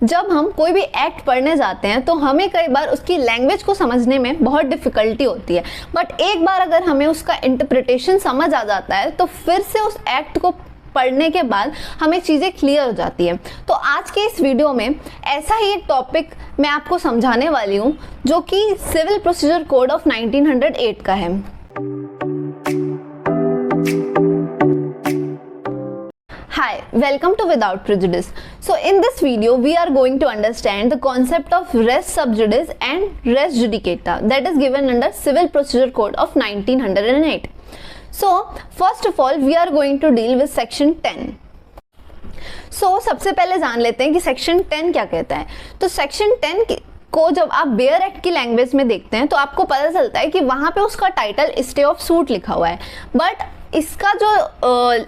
जब हम कोई भी एक्ट पढ़ने जाते हैं तो हमें कई बार उसकी लैंग्वेज को समझने में बहुत डिफ़िकल्टी होती है, बट एक बार अगर हमें उसका इंटरप्रिटेशन समझ आ जाता है तो फिर से उस एक्ट को पढ़ने के बाद हमें चीज़ें क्लियर हो जाती हैं। तो आज के इस वीडियो में ऐसा ही एक टॉपिक मैं आपको समझाने वाली हूँ जो कि सिविल प्रोसीजर कोड ऑफ 1908 का है। Hi, welcome to Without Prejudice. So in this video we are going to understand the concept of res sub judice and res judicata that is given under Civil Procedure Code of 1908. So first of all we are going to deal with section 10. So सबसे पहले जान लेते हैं कि section 10 क्या कहता है। तो सेक्शन 10 को जब आप बेयर एक्ट की लैंग्वेज में देखते हैं तो आपको पता चलता है कि वहाँ पे उसका टाइटल स्टे ऑफ सूट लिखा हुआ है, बट इसका जो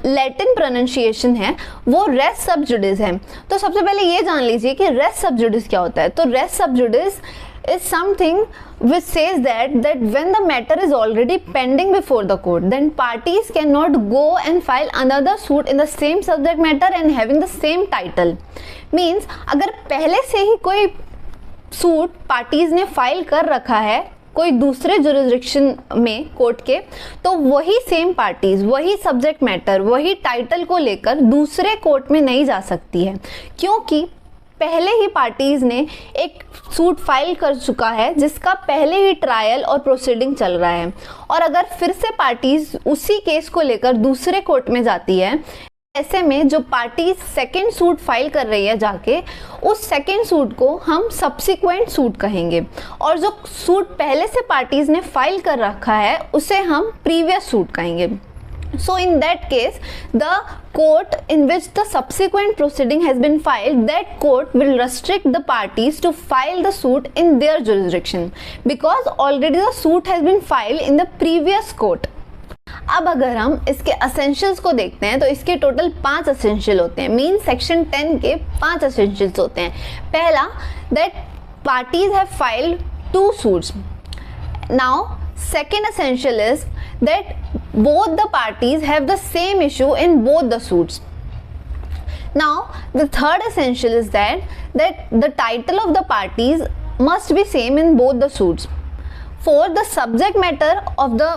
लैटिन प्रोनाउंसिएशन है वो रेस सब जुडिस है। तो सबसे पहले ये जान लीजिए कि रेस सब जुडिस क्या होता है। तो रेस सब जुडिस is something which says that when the matter is already pending before the court, then parties cannot go and file another suit in the same subject matter and having the same title. Means अगर पहले से ही कोई suit parties ने file कर रखा है कोई दूसरे जुरिस्डिक्शन में कोर्ट के, तो वही सेम पार्टीज वही सब्जेक्ट मैटर वही टाइटल को लेकर दूसरे कोर्ट में नहीं जा सकती है, क्योंकि पहले ही पार्टीज ने एक सूट फाइल कर चुका है जिसका पहले ही ट्रायल और प्रोसीडिंग चल रहा है। और अगर फिर से पार्टीज उसी केस को लेकर दूसरे कोर्ट में जाती है, ऐसे में जो पार्टी सेकेंड सूट फाइल कर रही है जाके, उस सेकेंड सूट को हम सब्सिक्वेंट सूट कहेंगे, और जो सूट पहले से पार्टीज ने फाइल कर रखा है उसे हम प्रीवियस सूट कहेंगे। So in that case, the court in which the subsequent proceeding has been filed, that court will restrict the parties to file the suit in their jurisdiction because already the suit has been filed in the previous court. अब अगर हम इसके essentials को देखते हैं तो इसके total 5 essential होते हैं। मीन सेक्शन 10 के 5 असेंशियल्स होते हैं। पहला, that parties have filed 2 suits. Now second essential is that both the parties have the same issue in both the suits. Now the third essential is that the title of the parties must be same in both the suits. Fourth, the subject matter of the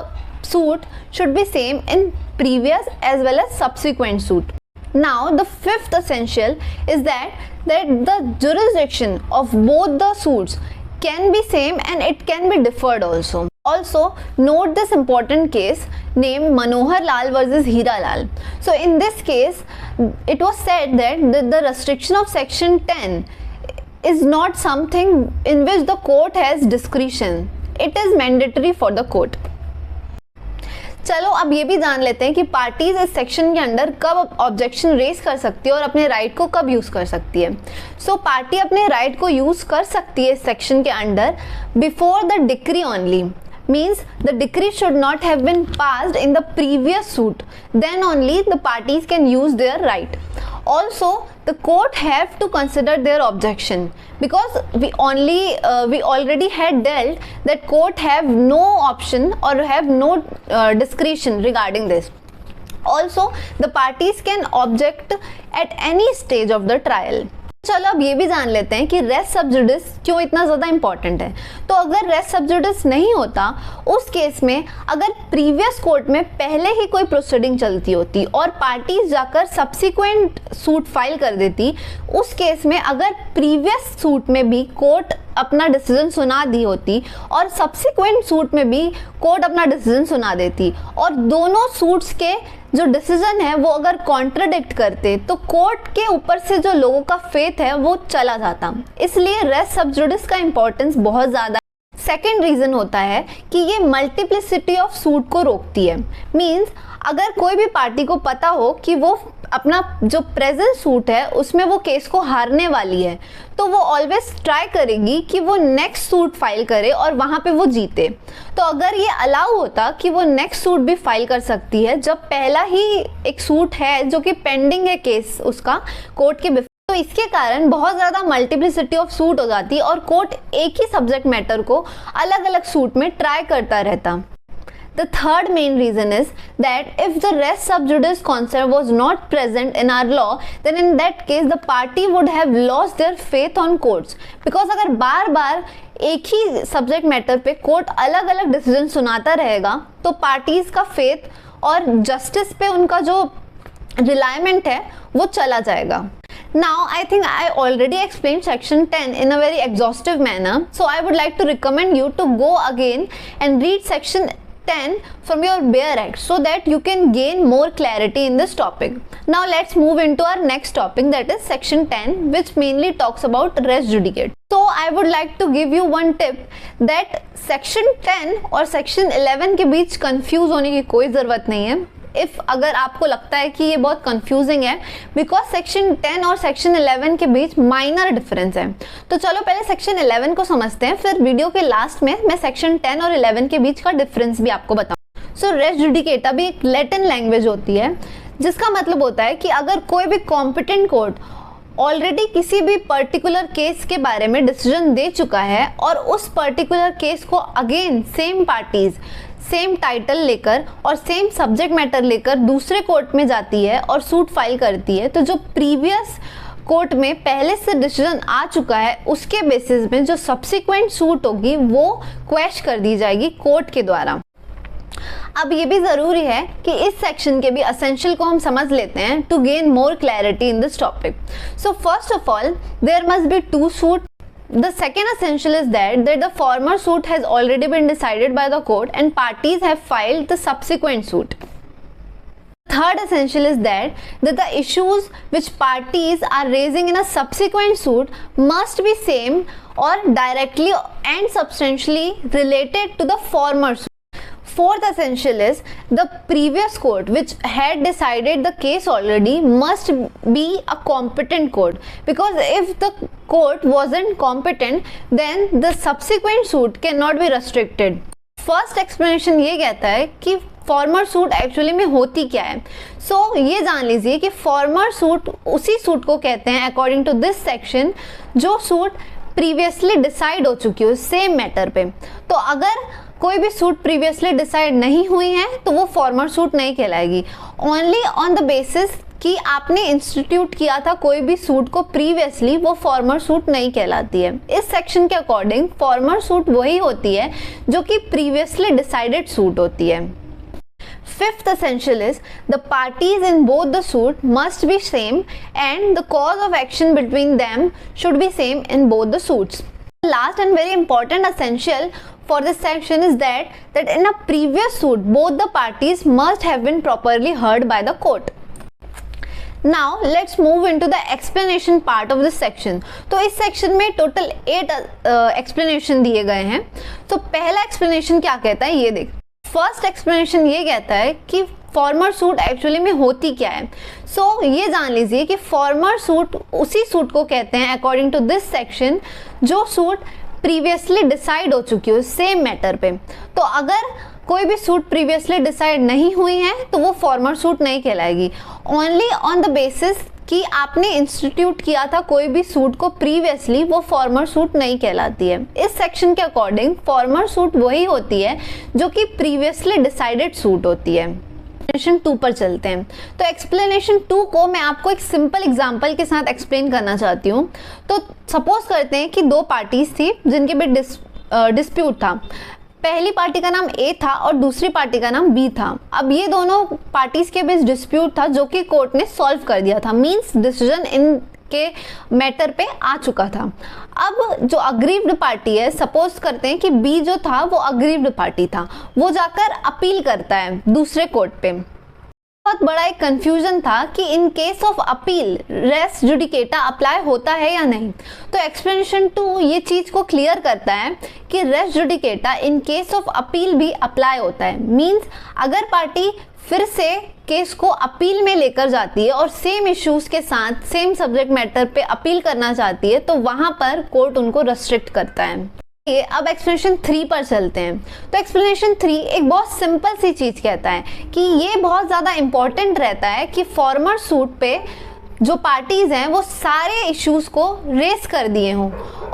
suit should be same in previous as well as subsequent suit. Now the fifth essential is that the jurisdiction of both the suits can be same and it can be differed also. Also note this important case named Manohar Lal versus Hira Lal. So in this case it was said that the restriction of section 10 is not something in which the court has discretion. It is mandatory for the court. चलो अब ये भी जान लेते हैं कि parties इस section के अंदर कब ऑब्जेक्शन रेज कर सकती है और अपने राइट को कब यूज़ कर सकती है। सो पार्टी अपने राइट को यूज़ कर सकती है इस सेक्शन के under before the decree only. Means the decree should not have been passed in the previous suit, then only the parties can use their right. Also the court have to consider their objection because we already had dealt that court have no option or have no discretion regarding this. Also the parties can object at any stage of the trial. चलो अब ये भी जान लेते हैं कि race सब जुडिस क्यों इतना ज़्यादा इंपॉर्टेंट है। तो अगर रेस सब जुडिस नहीं होता, उस केस में अगर प्रीवियस कोर्ट में पहले ही कोई प्रोसीडिंग चलती होती और पार्टीज जाकर सब्सिक्वेंट सूट फाइल कर देती, उस केस में अगर प्रीवियस सूट में भी कोर्ट अपना डिसीजन सुना दी होती और सब्सिक्वेंट सूट में भी कोर्ट अपना डिसीजन सुना देती और दोनों सूट्स के जो डिसीजन है वो अगर कॉन्ट्रडिक्ट करते तो कोर्ट के ऊपर से जो लोगों का फेथ है वो चला जाता। इसलिए रेस सब जुडिस का इंपॉर्टेंस बहुत ज़्यादा। सेकेंड रीज़न होता है कि ये मल्टीप्लिसिटी ऑफ सूट को रोकती है। मीन्स अगर कोई भी पार्टी को पता हो कि वो अपना जो प्रेजेंट सूट है उसमें वो केस को हारने वाली है, तो वो ऑलवेज ट्राई करेगी कि वो नेक्स्ट सूट फाइल करे और वहाँ पे वो जीते। तो अगर ये अलाउ होता कि वो नेक्स्ट सूट भी फाइल कर सकती है जब पहला ही एक सूट है जो कि पेंडिंग है केस उसका कोर्ट के, तो इसके कारण बहुत ज़्यादा मल्टीप्लिसिटी ऑफ सूट हो जाती और कोर्ट एक ही सब्जेक्ट मैटर को अलग अलग सूट में ट्राई करता रहता। The third main reason is that if the res sub judice concept was not present in our law, then in that case the party would have lost their faith on courts. Because अगर बार बार एक ही subject matter पे court अलग अलग decision सुनाता रहेगा तो parties का faith और जस्टिस पे उनका जो रिलायमेंट है वो चला जाएगा. Now I think I already explained section 10 in a very exhaustive manner, so I would like to recommend you to go again and read section 10 from your bare act so that you can gain more clarity in this topic. Now let's move into our next topic, that is section 10, which mainly talks about res judicata. So I would like to give you one tip that section 10 और section 11 के बीच confuse होने की कोई ज़रूरत नहीं है. If अगर आपको लगता है कि ये बहुत कंफ्यूजिंग है, बिकॉज सेक्शन 10 और सेक्शन 11 के बीच माइनर डिफरेंस है. तो चलो पहले सेक्शन 11 को समझते हैं, फिर वीडियो के लास्ट में मैं सेक्शन 10 और 11 के बीच का डिफरेंस भी आपको बताऊं. सो रेस जुडिकेटा भी एक लैटिन लैंग्वेज होती है, जिसका मतलब होता है कि अगर कोई भी कॉम्पिटेंट कोर्ट ऑलरेडी किसी भी पर्टिकुलर केस के बारे में डिसीजन दे चुका है और उस पर्टिकुलर केस को again same parties same title लेकर और सेम सब्जेक्ट मैटर लेकर दूसरे कोर्ट में जाती है और सूट फाइल करती है, तो जो प्रीवियस कोर्ट में पहले से डिसीजन आ चुका है उसके बेसिस में जो सब्सिक्वेंट सूट होगी वो क्वेश कर दी जाएगी कोर्ट के द्वारा. अब ये भी जरूरी है कि इस सेक्शन के भी एसेंशियल को हम समझ लेते हैं to gain more clarity in this topic. So first of all there must be two suit. The second essential is that the former suit has already been decided by the court and parties have filed the subsequent suit. Third essential is that the issues which parties are raising in a subsequent suit must be same or directly and substantially related to the former suit. Fourth essential is the previous court which had decided the case already must be a competent court, because if the court wasn't competent then the subsequent suit cannot be restricted. First explanation ये कहता है कि farmer suit actually में होती क्या है. सो ये जान लीजिए कि फॉर्मर सूट उसी सूट को कहते हैं अकॉर्डिंग टू दिस सेक्शन जो सूट प्रीवियसली डिसाइड हो चुकी हो सेम मैटर पे. तो अगर कोई भी सूट प्रीवियसली डिसाइड नहीं हुई है तो वो फॉर्मर सूट नहीं कहलाएगी. ओनली ऑन द बेसिस कि आपने इंस्टीट्यूट किया था कोई भी सूट को प्रीवियसली, वो फॉर्मर सूट नहीं कहलाती है. इस सेक्शन के अकॉर्डिंग फॉर्मर सूट वही होती है जो कि प्रीवियसली डिसाइडेड सूट होती है. Fifth essential is the parties in both the suit must be same and the cause of action between them should be same in both the suits. Last and very important essential for this section is that in a previous suit both the parties must have been properly heard by the court. Now let's move into the explanation part of this section. तो इस section में total 8 explanation दिए गए हैं. तो पहला explanation क्या कहता है ये देख. फर्स्ट एक्सप्लेनेशन ये कहता है कि फॉर्मर सूट एक्चुअली में होती क्या है. सो ये जान लीजिए कि फॉर्मर सूट उसी सूट को कहते हैं अकॉर्डिंग टू दिस सेक्शन जो सूट प्रीवियसली डिसाइड हो चुकी हो सेम मैटर पे. तो अगर कोई भी सूट प्रीवियसली डिसाइड नहीं हुई है तो वो फॉर्मर सूट नहीं कहलाएगी. ओनली ऑन द बेसिस कि आपने इंस्टीट्यूट किया था कोई भी सूट को प्रीवियसली, वो फॉर्मर सूट नहीं कहलाती है. इस सेक्शन के अकॉर्डिंग फॉर्मर सूट वही होती है जो कि प्रीवियसली डिसाइडेड सूट होती है. एक्सप्लेनेशन 2 पर चलते हैं. तो एक्सप्लेनेशन 2 को मैं आपको एक सिंपल एग्जांपल के साथ एक्सप्लेन करना चाहती हूँ. तो सपोज करते हैं कि दो पार्टीज थी जिनके बीच डिस्प्यूट था. पहली पार्टी का नाम ए था और दूसरी पार्टी का नाम बी था. अब ये दोनों पार्टीज के बीच डिस्प्यूट था जो कि कोर्ट ने सॉल्व कर दिया था, मींस डिसीजन इनके मैटर पे आ चुका था. अब जो अग्रीव्ड पार्टी है, सपोज करते हैं कि बी जो था वो अग्रीव्ड पार्टी था, वो जाकर अपील करता है दूसरे कोर्ट पे. बहुत बड़ा एक कंफ्यूजन था कि in case of appeal res judicata apply होता है या नहीं. तो एक्सप्लेनेशन 2 ये चीज को क्लियर करता है कि res judicata in case of appeal भी अप्लाई होता है. मींस अगर पार्टी फिर से केस को अपील में लेकर जाती है और सेम इश्यूज के साथ सेम सब्जेक्ट मैटर पे अपील करना चाहती है तो वहां पर कोर्ट उनको रेस्ट्रिक्ट करता है. अब एक्सप्लेनेशन 3 पर चलते हैं. तो एक्सप्लेनेशन 3 एक बहुत सिंपल सी चीज कहता है कि ये बहुत ज्यादा इंपॉर्टेंट रहता है कि फॉर्मर सूट पे जो पार्टीज हैं वो सारे इश्यूज को रेस कर दिए हों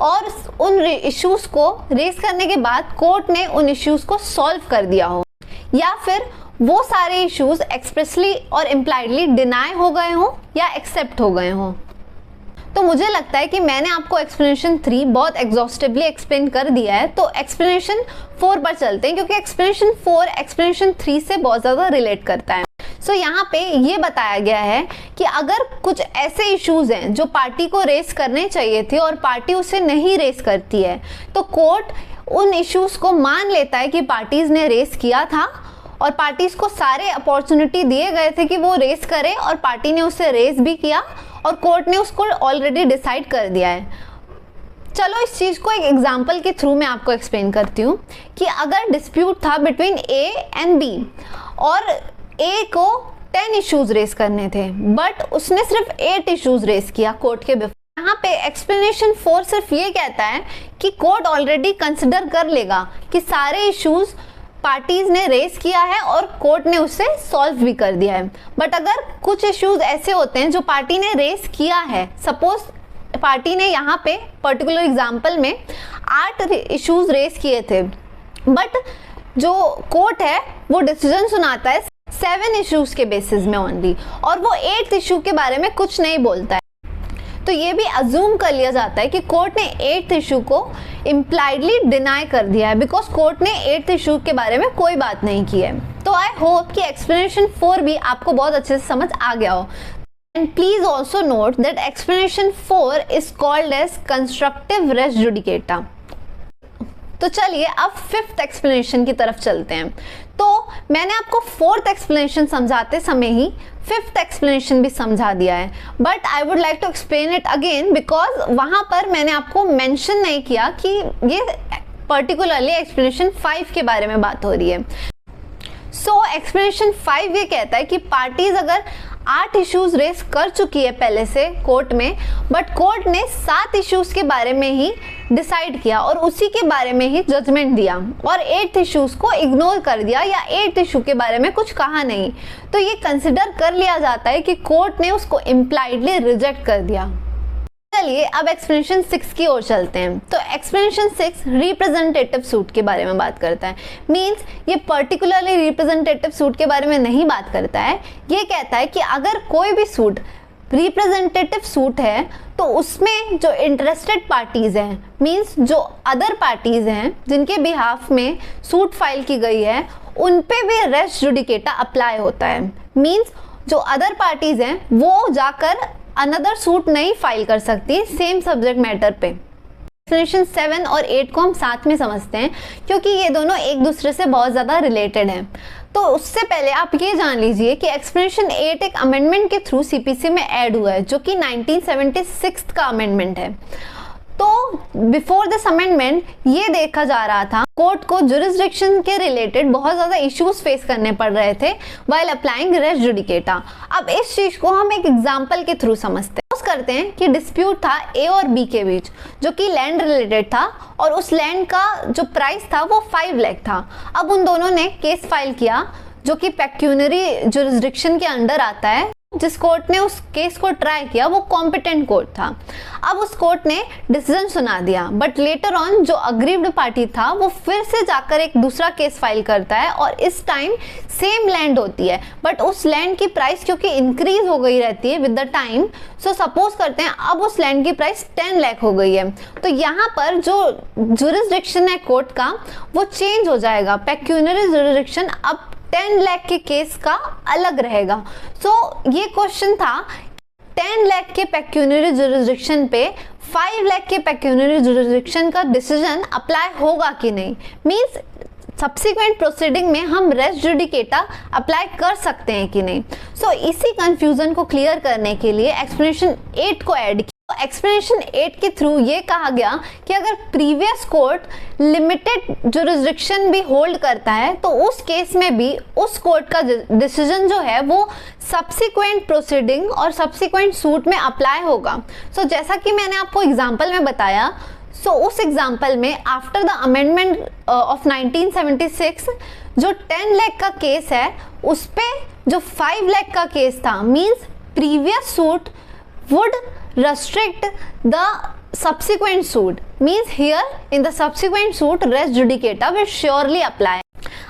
और उन इश्यूज को रेस करने के बाद कोर्ट ने उन इश्यूज को सॉल्व कर दिया हो. या फिर वो सारे इश्यूज एक्सप्रेसली और इम्प्लाइडली डिनाई हो गए हों या एक्सेप्ट हो गए हों। तो मुझे लगता है कि मैंने आपको एक्सप्लेनेशन 3 बहुत एग्जॉस्टिवली एक्सप्लेन कर दिया है, तो एक्सप्लेनेशन 4 पर चलते हैं, क्योंकि एक्सप्लेनेशन 4 एक्सप्लेनेशन 3 से बहुत ज़्यादा रिलेट करता है। सो यहाँ पे ये बताया गया है कि अगर कुछ ऐसे इश्यूज हैं जो पार्टी को रेस करने चाहिए थे और पार्टी उसे नहीं रेस करती है, तो कोर्ट उन इश्यूज को मान लेता है कि पार्टीज ने रेस किया था और पार्टीज को सारे अपॉर्चुनिटी दिए गए थे कि वो रेस करे और पार्टी ने उसे रेस भी किया और कोर्ट ने उसको ऑलरेडी डिसाइड कर दिया है। चलो इस चीज़ को एक एग्जांपल के थ्रू मैं आपको एक्सप्लेन करती हूँ कि अगर डिस्प्यूट था बिटवीन ए एंड बी और ए को 10 इश्यूज रेस करने थे बट उसने सिर्फ 8 इश्यूज रेस किया कोर्ट के बिफोर। यहाँ पे एक्सप्लेनेशन 4 सिर्फ ये कहता है कि कोर्ट ऑलरेडी कंसिडर कर लेगा कि सारे इश्यूज पार्टीज ने रेस किया है और कोर्ट ने उसे सॉल्व भी कर दिया है। बट अगर कुछ इश्यूज ऐसे होते हैं जो पार्टी ने रेस किया है, सपोज पार्टी ने यहाँ पे पर्टिकुलर एग्जांपल में 8 इश्यूज रेस किए थे बट जो कोर्ट है वो डिसीजन सुनाता है 7 इश्यूज के बेसिस में ओनली और वो 8th इश्यू के बारे में कुछ नहीं बोलता है। तो ये भी अज्यूम कर लिया जाता है कि कोर्ट ने 8th इशू को इम्प्लाइडली डिनाई कर दिया है बिकॉज कोर्ट ने 8th इशू के बारे में कोई बात नहीं की है। तो आई होप कि एक्सप्लेनेशन 4 भी आपको बहुत अच्छे से समझ आ गया हो। And please also note that explanation 4 is called as constructive res judicata. तो चलिए अब 5th एक्सप्लेनेशन की तरफ चलते हैं। तो मैंने आपको 4th एक्सप्लेनेशन समझाते समय ही 5th एक्सप्लेनेशन भी समझा दिया है but I would like to explain it again because वहाँ पर मैंने आपको मेंशन नहीं किया कि ये पर्टिकुलरली एक्सप्लेनेशन 5 के बारे में बात हो रही है। सो एक्सप्लेनेशन 5 ये कहता है कि पार्टीज अगर 8 इश्यूज रेस कर चुकी है पहले से कोर्ट में बट कोर्ट ने 7 इश्यूज के बारे में ही डिसाइड किया और उसी के बारे में ही जजमेंट दिया और 8th इश्यूज को इग्नोर कर दिया या 8th इशू के बारे में कुछ कहा नहीं, तो ये कंसिडर कर लिया जाता है कि कोर्ट ने उसको इम्प्लाइडली रिजेक्ट कर दिया। चलिए अब एक्सप्लेनेशन 6 की ओर चलते हैं। तो एक्सप्लेनेशन 6 रिप्रेजेंटेटिव सूट के बारे में बात करता है। मींस ये पर्टिकुलरली रिप्रेजेंटेटिव सूट के बारे में नहीं बात करता है, ये कहता है कि अगर कोई भी सूट रिप्रेजेंटेटिव सूट है तो उसमें जो इंटरेस्टेड पार्टीज हैं मींस जो अदर पार्टीज हैं जिनके बिहाफ में सूट फाइल की गई है उन पे भी रेस जुडिकेटा अप्लाई होता है। मींस जो अदर पार्टीज हैं वो जाकर अनदर सूट नहीं फाइल कर सकती सेम सब्जेक्ट मैटर पे। एक्सप्लेनेशन 7 और 8 को हम साथ में समझते हैं क्योंकि ये दोनों एक दूसरे से बहुत ज़्यादा रिलेटेड हैं। तो उससे पहले आप ये जान लीजिए कि एक्सप्लेनेशन 8 एक अमेंडमेंट के थ्रू सीपीसी में ऐड हुआ है जो कि 1976 का अमेंडमेंट है। तो बिफोर दिस अमेंडमेंट ये देखा जा रहा था कोर्ट को जुरिस्डिक्शन के रिलेटेड बहुत ज़्यादा इश्यूज फेस करने पड़ रहे थे व्हाइल अप्लाइंग रेस जुडिकेटा। अब इस चीज़ को हम एक एग्जांपल के थ्रू समझते हैं। करते हैं कि डिस्प्यूट था ए और बी के बीच जो कि लैंड रिलेटेड था और उस लैंड का जो प्राइस था वो 5 लाख था। अब उन दोनों ने केस फाइल किया जो कि पेक्यूनरी जुरिस्डिक्शन के अंडर आता है। जिस कोर्ट ने उस केस को ट्राई किया वो कॉम्पिटेंट कोर्ट था। अब उस कोर्ट ने डिसीजन सुना दिया बट लेटर ऑन जो अग्रीव्ड पार्टी था वो फिर से जाकर एक दूसरा केस फाइल करता है और इस टाइम सेम लैंड होती है बट उस लैंड की प्राइस क्योंकि इंक्रीज हो गई रहती है with the time. So suppose करते हैं अब उस लैंड की प्राइस 10 लाख हो गई है। तो यहाँ पर जो जुरिस्डिक्शन है कोर्ट का वो चेंज हो जाएगा। पेक्यूनरी जुरिस्डिक्शन अब 10 लाख के केस का अलग रहेगा। सो ये क्वेश्चन था 10 लाख के पेक्यूनरी जुरिस्डिक्शन पे 5 लाख के पेक्यूनरी जुरिस्डिक्शन का डिसीजन अप्लाई होगा कि नहीं। मींस सब्सिक्वेंट प्रोसीडिंग में हम रेस जुडिकेटा अप्लाई कर सकते हैं कि नहीं। सो इसी कंफ्यूजन को क्लियर करने के लिए एक्सप्लेनेशन 8 को ऐड किया। एक्सप्लेनेशन 8 के थ्रू ये कहा गया कि अगर प्रीवियस कोर्ट लिमिटेड जुरिस्डिक्शन भी होल्ड करता है तो उस केस में भी उस कोर्ट का डिसीजन जो है वो सब्सिक्वेंट प्रोसीडिंग और सब्सिक्वेंट सूट में अप्लाई होगा। सो जैसा कि मैंने आपको एग्जांपल में बताया, सो उस एग्जांपल में आफ्टर द अमेंडमेंट ऑफ 1976 जो 10 लाख का केस है उस पे जो 5 लाख का केस था means previous suit would restrict the subsequent suit means here in the subsequent suit res judicata will surely apply।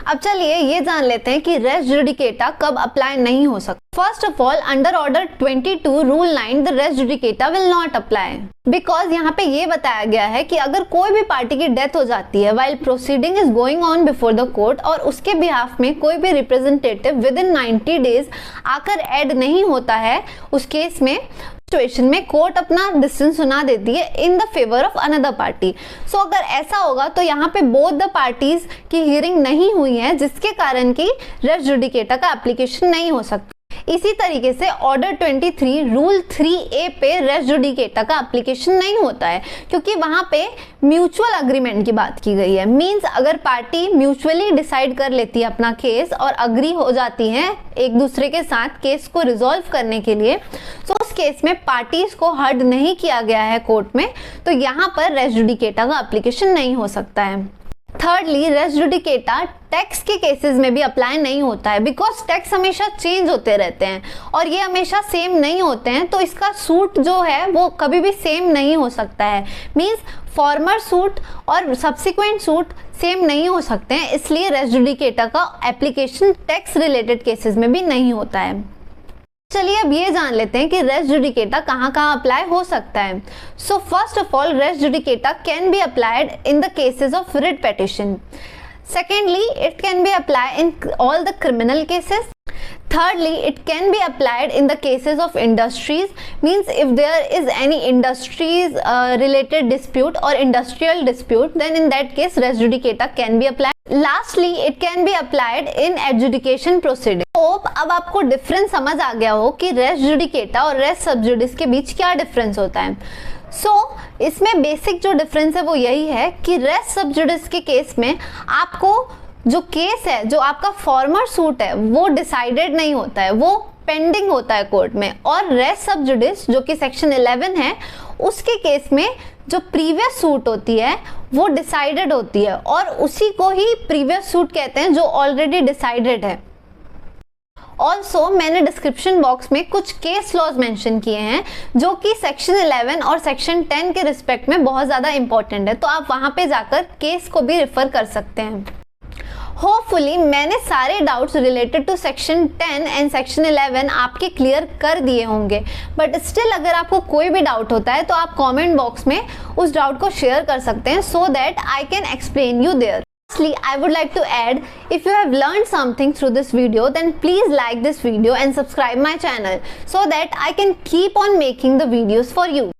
अब चलिए ये जान लेते हैं कि रेस जुडिकेटा कब अप्लाई नहीं हो सकता। First of all, under order 22 rule 9 the res judicata will not apply, because यहाँ पे ये बताया गया है कि अगर कोई भी पार्टी की डेथ हो जाती है while proceeding is going on before the court और उसके बिहाफ में कोई भी रिप्रेजेंटेटिव विद इन 90 डेज आकर ऐड नहीं होता है, उस केस में सिचुएशन में कोर्ट अपना डिसीजन सुना देती है in the favour of another party. So अगर ऐसा होगा तो यहाँ पे बोथ द पार्टीज की हियरिंग नहीं हुई है, जिसके कारण की रेस जुडिकेटा का एप्लीकेशन नहीं हो सकता। इसी तरीके से ऑर्डर 23 रूल 3A पे रेस जुडिकेटा का एप्लीकेशन नहीं होता है, क्योंकि वहां पे म्यूचुअल अग्रीमेंट की बात की गई है। मींस अगर पार्टी म्यूचुअली डिसाइड कर लेती है अपना केस और अग्री हो जाती है एक दूसरे के साथ केस को रिजॉल्व करने के लिए, तो उस केस में पार्टीज को हर्ड नहीं किया गया है कोर्ट में, तो यहाँ पर रेस जुडिकेटा का एप्लीकेशन नहीं हो सकता है। थर्डली, रेस जुडिकेटा टैक्स के केसेस में भी अप्लाई नहीं होता है, बिकॉज टैक्स हमेशा चेंज होते रहते हैं और ये हमेशा सेम नहीं होते हैं, तो इसका सूट जो है वो कभी भी सेम नहीं हो सकता है। मींस फॉर्मर सूट और सब्सिक्वेंट सूट सेम नहीं हो सकते हैं, इसलिए रेस जुडिकेटा का एप्लीकेशन टैक्स रिलेटेड केसेस में भी नहीं होता है। चलिए अब ये जान लेते हैं कि रेस जुडिकेटा कहाँ कहाँ अप्लाई हो सकता है। So first of all, res judicata can be applied in the cases of writ petition. Secondly, it can be applied in all the criminal cases. Thirdly, it can be applied in the cases of industries, means if there is any industries related dispute or industrial dispute, then in that case res judicata can be applied. Lastly, it can be applied in adjudication proceeding. Hope अब आपको difference समझ आ गया हो कि res judicata और race सब जुडिस के बीच क्या डिफरेंस होता है। इसमें बेसिक जो डिफरेंस है वो यही है कि रेस सब जुडिस के केस में आपको जो केस है, जो आपका फॉर्मर सूट है, वो डिसाइडेड नहीं होता है, वो पेंडिंग होता है कोर्ट में। और रेस सब जुडिस जो कि सेक्शन 11 है, उसके केस में जो प्रीवियस सूट होती है वो डिसाइडेड होती है और उसी को ही प्रीवियस सूट कहते हैं जो ऑलरेडी डिसाइडेड है। ऑल्सो मैंने डिस्क्रिप्शन बॉक्स में कुछ केस लॉज मेंशन किए हैं जो कि सेक्शन 11 और सेक्शन 10 के रिस्पेक्ट में बहुत ज़्यादा इंपॉर्टेंट है, तो आप वहाँ पे जाकर केस को भी रेफर कर सकते हैं। होपफुली मैंने सारे doubts related to section 10 and section 11 आपके क्लियर कर दिए होंगे, बट स्टिल अगर आपको कोई भी डाउट होता है तो आप कमेंट बॉक्स में उस डाउट को शेयर कर सकते हैं, so that I can explain you there. Lastly, I would like to add, if you have learned something through this video, then please like this video and subscribe my channel so that I can keep on making the videos for you.